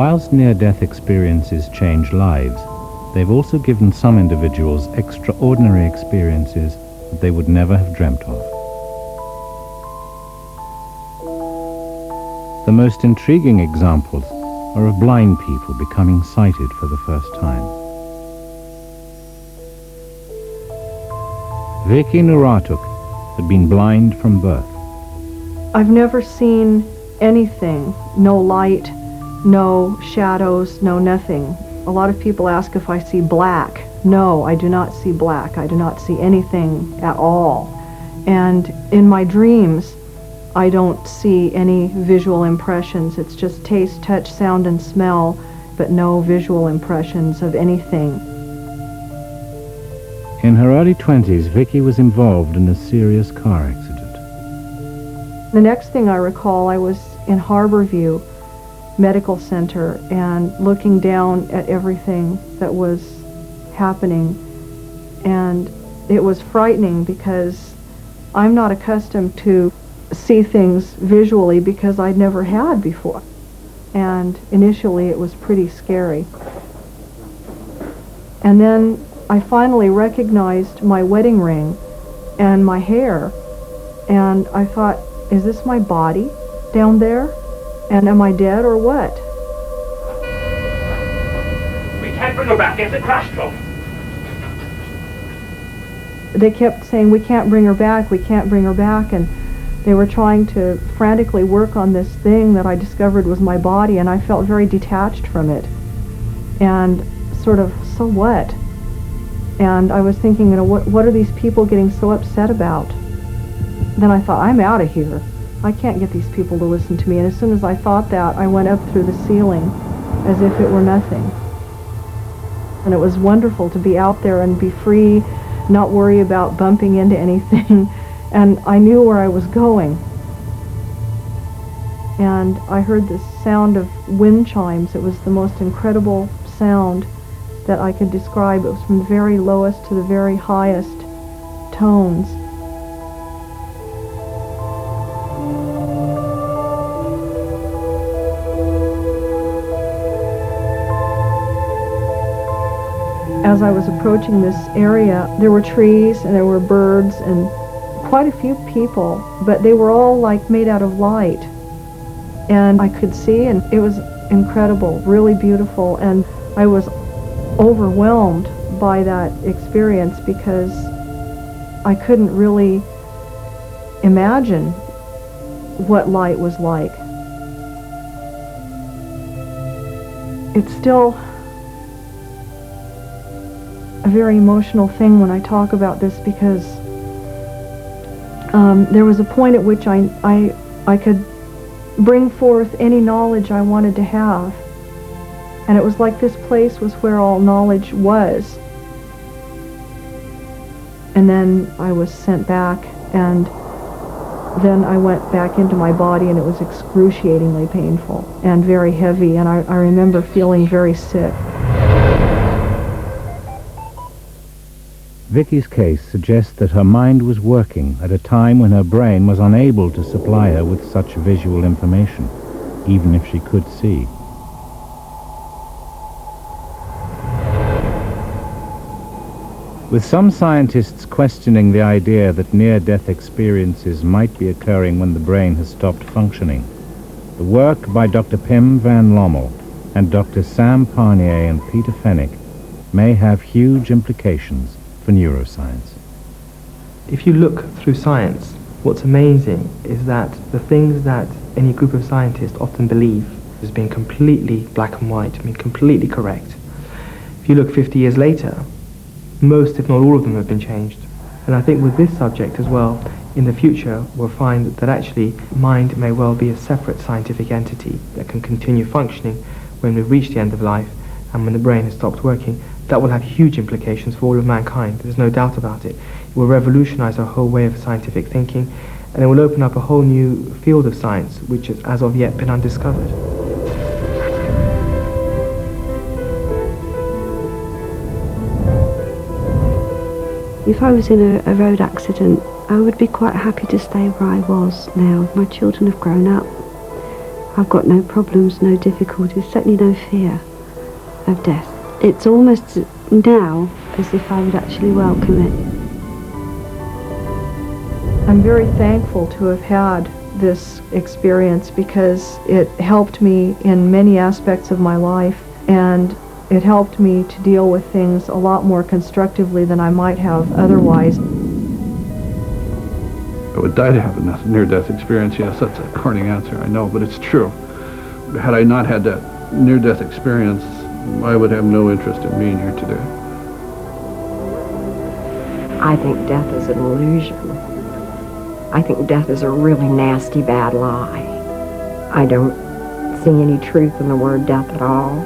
whilst near-death experiences change lives, they've also given some individuals extraordinary experiences that they would never have dreamt of. The most intriguing examples are of blind people becoming sighted for the first time. Vicky Nuratuk had been blind from birth. I've never seen anything, no light, no shadows, no nothing. A lot of people ask if I see black. No, I do not see black. I do not see anything at all. And in my dreams, I don't see any visual impressions. It's just taste, touch, sound, and smell, but no visual impressions of anything. In her early 20s, Vicky was involved in a serious car accident. The next thing I recall, I was in Harborview Medical Center and looking down at everything that was happening. And it was frightening because I'm not accustomed to see things visually because I'd never had before. And initially it was pretty scary. And then I finally recognized my wedding ring and my hair, and I thought, is this my body down there? And am I dead or what? We can't bring her back, there's a crash drone. They kept saying, we can't bring her back, we can't bring her back, and they were trying to frantically work on this thing that I discovered was my body, and I felt very detached from it. And sort of, so what? And I was thinking, you know, what are these people getting so upset about? Then I thought, I'm out of here. I can't get these people to listen to me. And as soon as I thought that, I went up through the ceiling as if it were nothing. And it was wonderful to be out there and be free, not worry about bumping into anything. And I knew where I was going. And I heard the sound of wind chimes. It was the most incredible sound that I could describe. It was from the very lowest to the very highest tones. As I was approaching this area, there were trees and there were birds and quite a few people, but they were all like made out of light. And I could see, and it was incredible, really beautiful, and I was overwhelmed by that experience because I couldn't really imagine what light was like. It's still a very emotional thing when I talk about this because there was a point at which I could bring forth any knowledge I wanted to have. And it was like this place was where all knowledge was. And then I was sent back, and then I went back into my body, and it was excruciatingly painful and very heavy, and I remember feeling very sick. Vicky's case suggests that her mind was working at a time when her brain was unable to supply her with such visual information, even if she could see. With some scientists questioning the idea that near-death experiences might be occurring when the brain has stopped functioning, the work by Dr. Pim van Lommel and Dr. Sam Parnier and Peter Fennick may have huge implications for neuroscience. If you look through science, what's amazing is that the things that any group of scientists often believe as being completely black and white, I mean completely correct. If you look 50 years later, most, if not all of them, have been changed. And I think with this subject as well, in the future, we'll find that actually mind may well be a separate scientific entity that can continue functioning when we've reached the end of life and when the brain has stopped working. That will have huge implications for all of mankind. There's no doubt about it. It will revolutionize our whole way of scientific thinking, and it will open up a whole new field of science which has as of yet been undiscovered. If I was in a road accident, I would be quite happy to stay where I was now. My children have grown up. I've got no problems, no difficulties, certainly no fear of death. It's almost now as if I would actually welcome it. I'm very thankful to have had this experience because it helped me in many aspects of my life, and it helped me to deal with things a lot more constructively than I might have otherwise. I would die to have a near-death experience. Yes, that's a corny answer, I know, but it's true. Had I not had that near-death experience, I would have no interest in being here today. I think death is an illusion. I think death is a really nasty, bad lie. I don't see any truth in the word death at all.